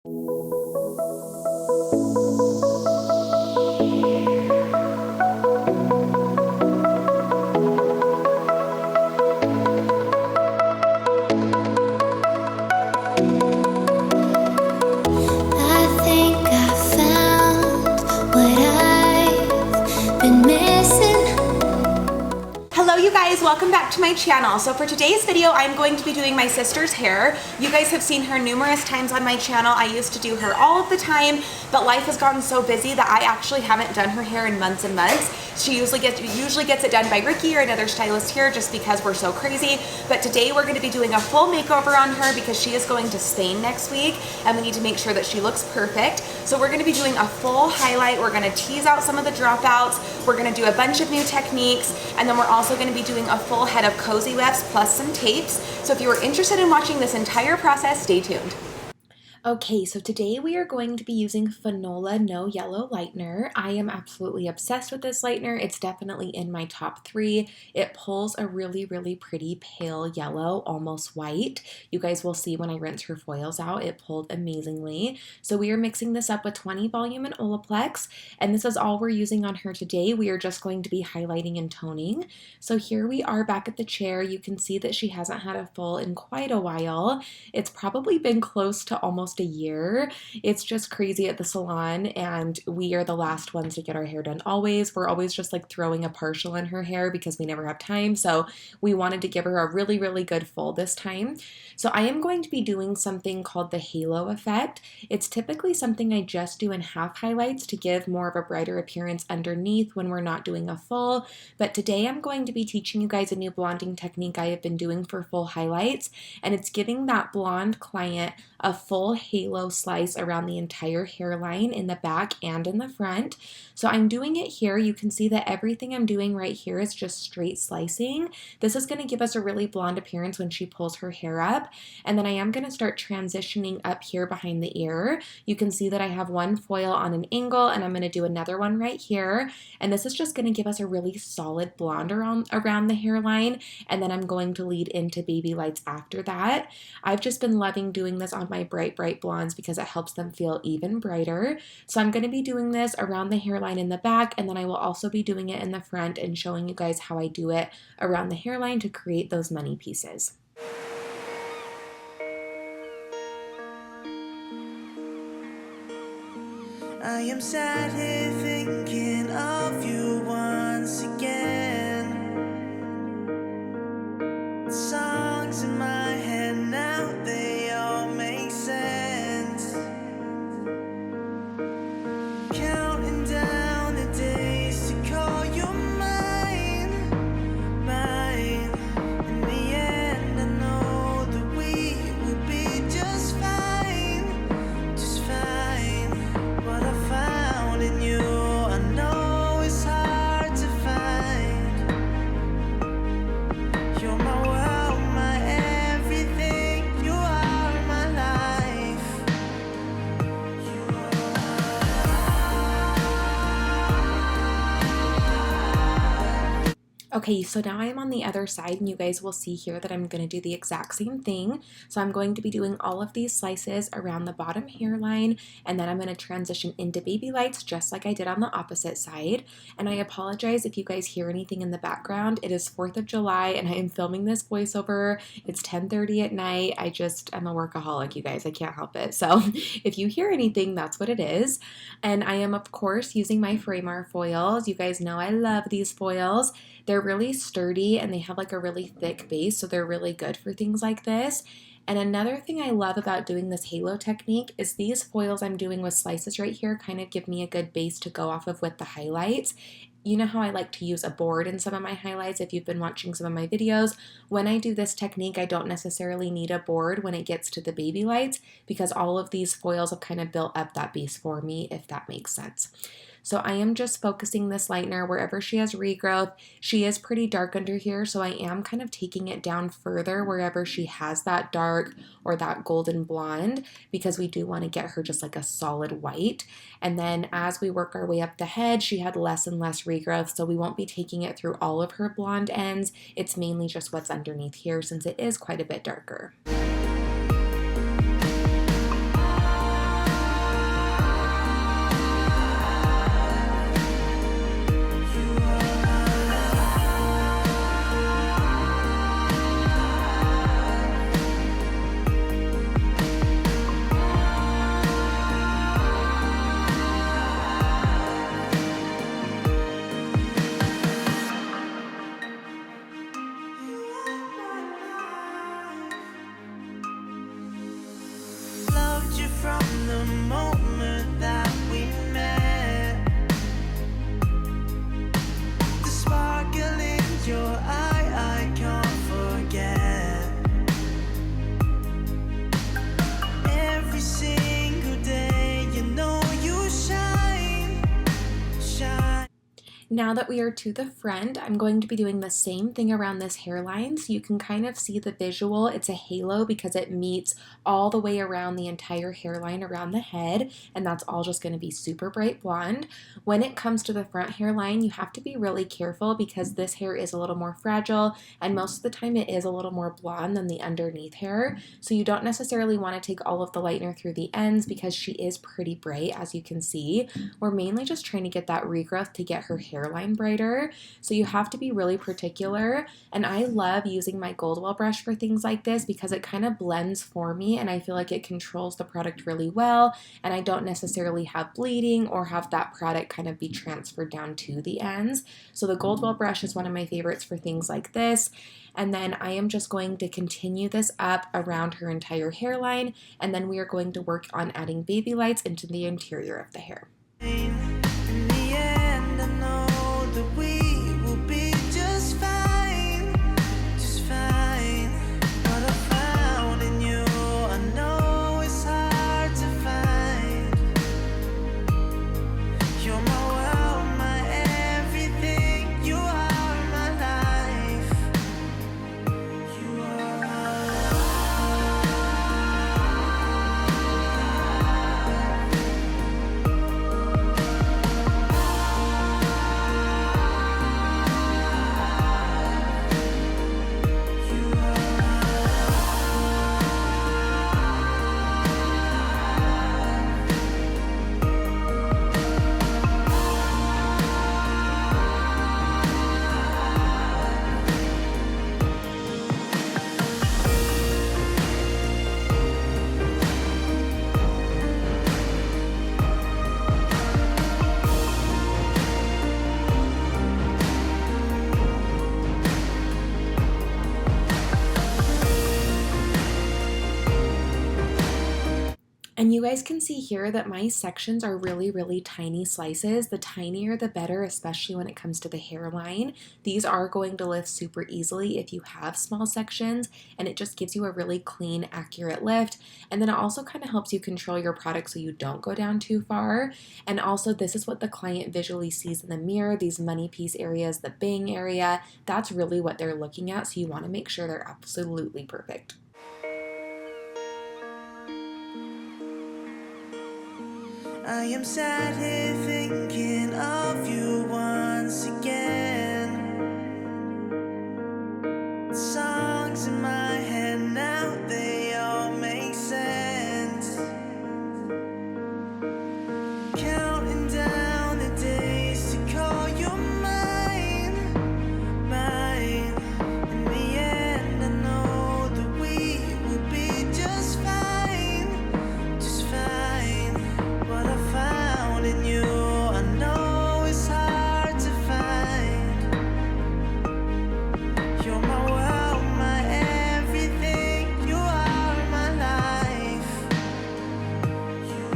Hello you guys, welcome back to my channel. So for today's video, I'm going to be doing my sister's hair. You guys have seen her numerous times on my channel. I used to do her all of the time, but life has gotten so busy that I actually haven't done her hair in months and months. She usually gets it done by Ricky or another stylist here just because we're so crazy. But today we're going to be doing a full makeover on her because she is going to Spain next week and we need to make sure that she looks perfect. So we're going to be doing a full highlight. We're going to tease out some of the dropouts. We're going to do a bunch of new techniques, and then we're also going to be doing a full head of cozy wefts plus some tapes. So if you are interested in watching this entire process, stay tuned. Okay, so today we are going to be using Fanola No Yellow Lightener. I am absolutely obsessed with this lightener. It's definitely in my top 3. It pulls a really, really pretty pale yellow, almost white. You guys will see when I rinse her foils out, it pulled amazingly. So we are mixing this up with 20 volume and Olaplex, and this is all we're using on her today. We are just going to be highlighting and toning. So here we are back at the chair. You can see that she hasn't had a full in quite a while. It's probably been close to almost a year. It's just crazy at the salon, and we are the last ones to get our hair done always. We're always just like throwing a partial in her hair because we never have time, so we wanted to give her a really, really good full this time. So I am going to be doing something called the halo effect. It's typically something I just do in half highlights to give more of a brighter appearance underneath when we're not doing a full, but today I'm going to be teaching you guys a new blonding technique I have been doing for full highlights, and it's giving that blonde client a full halo slice around the entire hairline in the back and in the front. So I'm doing it here. You can see that everything I'm doing right here is just straight slicing. This is going to give us a really blonde appearance when she pulls her hair up. And then I am going to start transitioning up here behind the ear. You can see that I have one foil on an angle, and I'm going to do another one right here. And this is just going to give us a really solid blonde around the hairline. And then I'm going to lead into baby lights after that. I've just been loving doing this on my bright blondes because it helps them feel even brighter. So I'm going to be doing this around the hairline in the back, and then I will also be doing it in the front and showing you guys how I do it around the hairline to create those money pieces. I am sat here thinking of you once again. The songs in my head now, they all make sense. Counting down the days to call you mine, mine. In the end, I know that we will be just fine, just fine. What I found in you, I know it's hard to find. You're my world, my everything. You are my life. You are Okay, so now I'm on the other side, and you guys will see here that I'm going to do the exact same thing. So I'm going to be doing all of these slices around the bottom hairline, and then I'm going to transition into baby lights just like I did on the opposite side. And I apologize if you guys hear anything in the background. It is 4th of July, and I am filming this voiceover. It's 10:30 at night. I'm a workaholic, you guys. I can't help it. So if you hear anything, that's what it is. And I am, of course, using my Framar foils. You guys know I love these foils. They're really sturdy and they have like a really thick base, so they're really good for things like this. And another thing I love about doing this halo technique is these foils I'm doing with slices right here kind of give me a good base to go off of with the highlights. You know how I like to use a board in some of my highlights if you've been watching some of my videos. When I do this technique, I don't necessarily need a board when it gets to the baby lights because all of these foils have kind of built up that base for me, if that makes sense. So I am just focusing this lightener wherever she has regrowth. She is pretty dark under here, so I am kind of taking it down further wherever she has that dark or that golden blonde because we do want to get her just like a solid white. And then as we work our way up the head, she had less and less regrowth, so we won't be taking it through all of her blonde ends. It's mainly just what's underneath here since it is quite a bit darker. Now that we are to the front, I'm going to be doing the same thing around this hairline so you can kind of see the visual. It's a halo because it meets all the way around the entire hairline around the head, and that's all just going to be super bright blonde. When it comes to the front hairline, you have to be really careful because this hair is a little more fragile, and most of the time it is a little more blonde than the underneath hair, so you don't necessarily want to take all of the lightener through the ends because she is pretty bright, as you can see. We're mainly just trying to get that regrowth to get her hairline brighter, so you have to be really particular. And I love using my Goldwell brush for things like this because it kind of blends for me, and I feel like it controls the product really well, and I don't necessarily have bleeding or have that product kind of be transferred down to the ends. So the Goldwell brush is one of my favorites for things like this. And then I am just going to continue this up around her entire hairline, and then we are going to work on adding baby lights into the interior of the hair. In the end, I know that we will be just fine, just fine. What I found in you, I know it's hard to find. You're my world, my everything. You are my life. You are my And you guys can see here that my sections are really, really tiny slices. The tinier the better, especially when it comes to the hairline. These are going to lift super easily if you have small sections, and it just gives you a really clean, accurate lift. And then it also kind of helps you control your product so you don't go down too far. And also, this is what the client visually sees in the mirror, these money piece areas, the bang area. That's really what they're looking at, so you want to make sure they're absolutely perfect. I am sat here thinking of you once again. Songs in my head now, they all make sense. Counting down the days to call you mine, mine. In the end, I know that we will be just fine, just fine. What I found in you, I know it's hard to find. You're my world, my everything. You are my life. You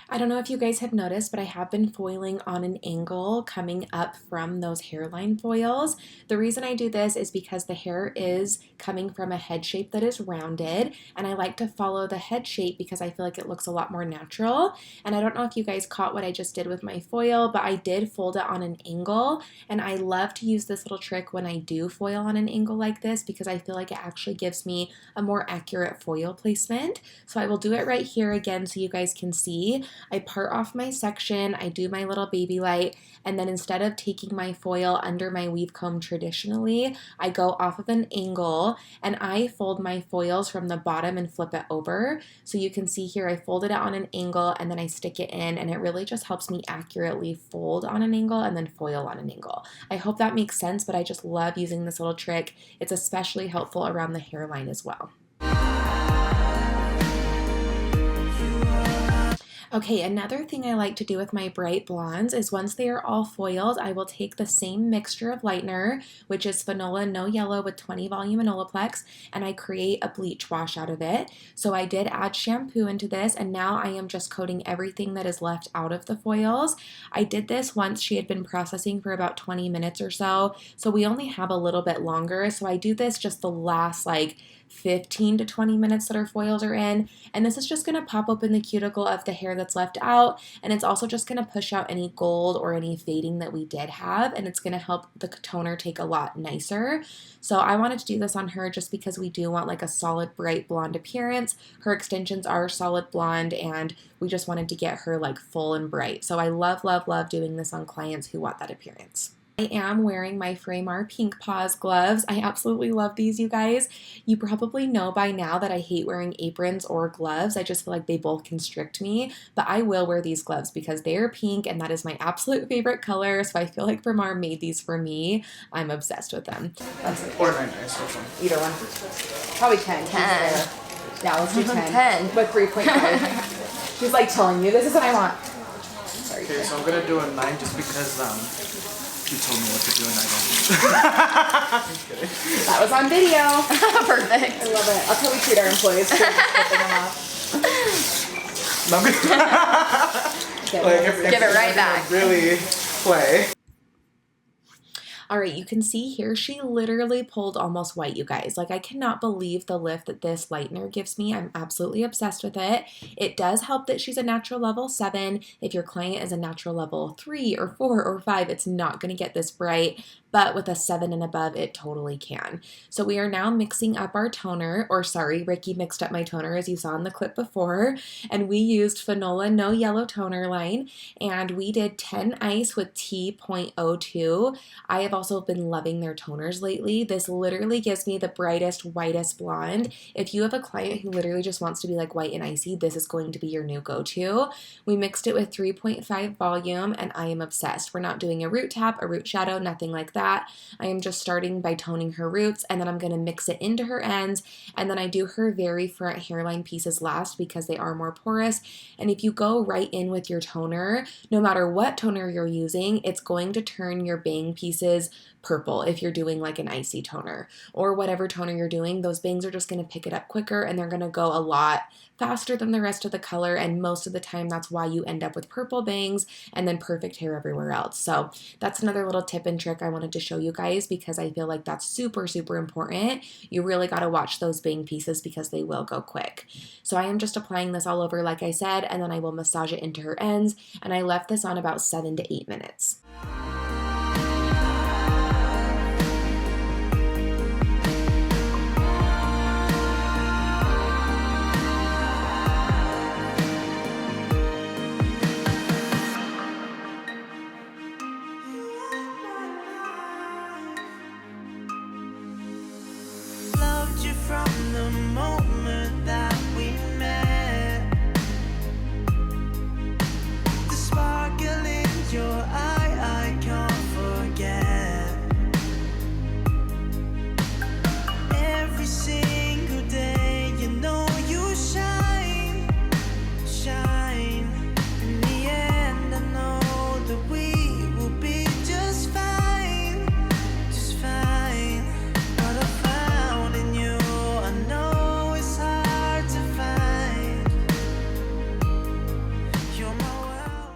I don't know if you guys have noticed, but I have been foiling on an angle coming up from those hairline foils. The reason I do this is because the hair is coming from a head shape that is rounded, and I like to follow the head shape because I feel like it looks a lot more natural. And I don't know if you guys caught what I just did with my foil, but I did fold it on an angle, and I love to use this little trick when I do foil on an angle like this because I feel like it actually gives me a more accurate foil placement. So I will do it right here again so you guys can see. I part off my section, I do my little baby light, and then instead of taking my foil under my weave comb traditionally, I go off of an angle and I fold my foils from the bottom and flip it over. So you can see here I folded it on an angle and then I stick it in, and it really just helps me accurately fold on an angle and then foil on an angle. I hope that makes sense, but I just love using this little trick. It's especially helpful around the hairline as well. Okay, another thing I like to do with my bright blondes is once they are all foiled, I will take the same mixture of Lightener, which is Fanola No Yellow with 20 volume and Olaplex, and I create a bleach wash out of it. So I did add shampoo into this, and now I am just coating everything that is left out of the foils. I did this once she had been processing for about 20 minutes or so we only have a little bit longer. So I do this just the last like 15 to 20 minutes that our foils are in, and this is just going to pop open the cuticle of the hair that's left out, and it's also just going to push out any gold or any fading that we did have, and it's going to help the toner take a lot nicer. So I wanted to do this on her just because we do want like a solid bright blonde appearance. Her extensions are solid blonde, and we just wanted to get her like full and bright. So I love, love, love doing this on clients who want that appearance. I am wearing my Fremar Pink Paws gloves. I absolutely love these, you guys. You probably know by now that I hate wearing aprons or gloves. I just feel like they both constrict me, but I will wear these gloves because they are pink and that is my absolute favorite color, so I feel like Fremar made these for me. I'm obsessed with them. Or 99, which one? Either one. Probably 10. 10. Yeah, let's do 10. 10. But 3.5. She's like telling you, this is what I want. Sorry. Okay, so I'm gonna do a 9 just because you told me what to do and I don't. Just kidding. That was on video. Perfect. I love it. That's how we treat our employees. No, I'm gonna Give it right back. Really play. All right, you can see here, she literally pulled almost white, you guys. Like, I cannot believe the lift that this Lightener gives me. I'm absolutely obsessed with it. It does help that she's a natural level 7. If your client is a natural level 3 or 4 or 5, it's not going to get this bright, but with a 7 and above, it totally can. So we are now mixing up our toner, or sorry, Ricky mixed up my toner as you saw in the clip before, and we used Fanola No Yellow toner line, and we did 10 ice with T.02. I have also been loving their toners lately. This literally gives me the brightest, whitest blonde. If you have a client who literally just wants to be like white and icy, this is going to be your new go-to. We mixed it with 3.5 volume, and I am obsessed. We're not doing a root tap, a root shadow, nothing like that. I am just starting by toning her roots, and then I'm going to mix it into her ends, and then I do her very front hairline pieces last because they are more porous. And if you go right in with your toner, no matter what toner you're using, it's going to turn your bang pieces purple if you're doing like an icy toner or whatever toner you're doing. Those bangs are just going to pick it up quicker, and they're going to go a lot faster than the rest of the color, and most of the time that's why you end up with purple bangs and then perfect hair everywhere else. So that's another little tip and trick I wanted to show you guys because I feel like that's super, super important. You really got to watch those bang pieces because they will go quick. So I am just applying this all over like I said, and then I will massage it into her ends, and I left this on about 7 to 8 minutes. Loved you from the moment that we met. The sparkle in your eye, I can't forget. Every single day, you know you shine, shine. In the end, I know that we will be just fine, just fine. What I found in you, I know it's hard to find. You're my world.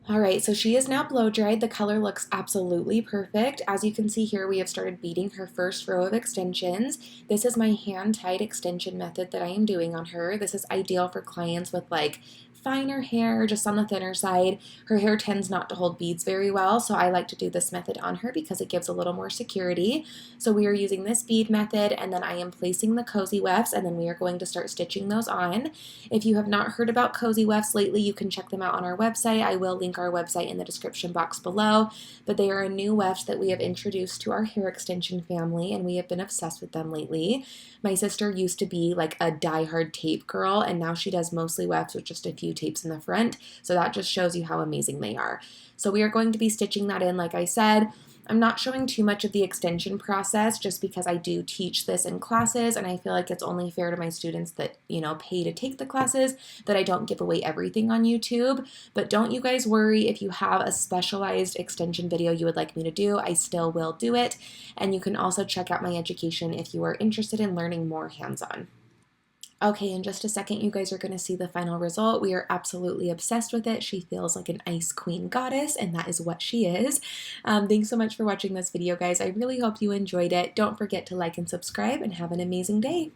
All right, so she is now blow dried. The color looks absolutely perfect. As you can see here, we have started beading her first row of extensions. This is my hand-tied extension method that I am doing on her. This is ideal for clients with like finer hair, just on the thinner side. Her hair tends not to hold beads very well, so I like to do this method on her because it gives a little more security. So we are using this bead method, and then I am placing the cozy wefts, and then we are going to start stitching those on. If you have not heard about cozy wefts lately, you can check them out on our website. I will link our website in the description box below, but they are a new weft that we have introduced to our hair extension family, and we have been obsessed with them lately. My sister used to be like a die-hard tape girl, and now she does mostly wefts with just a few tapes in the front, so that just shows you how amazing they are. So we are going to be stitching that in like I said. I'm not showing too much of the extension process just because I do teach this in classes, and I feel like it's only fair to my students that, you know, pay to take the classes that I don't give away everything on YouTube. But don't you guys worry, if you have a specialized extension video you would like me to do, I still will do it. And you can also check out my education if you are interested in learning more hands-on. Okay, in just a second, you guys are going to see the final result. We are absolutely obsessed with it. She feels like an ice queen goddess, and that is what she is. Thanks so much for watching this video, guys. I really hope you enjoyed it. Don't forget to like and subscribe, and have an amazing day.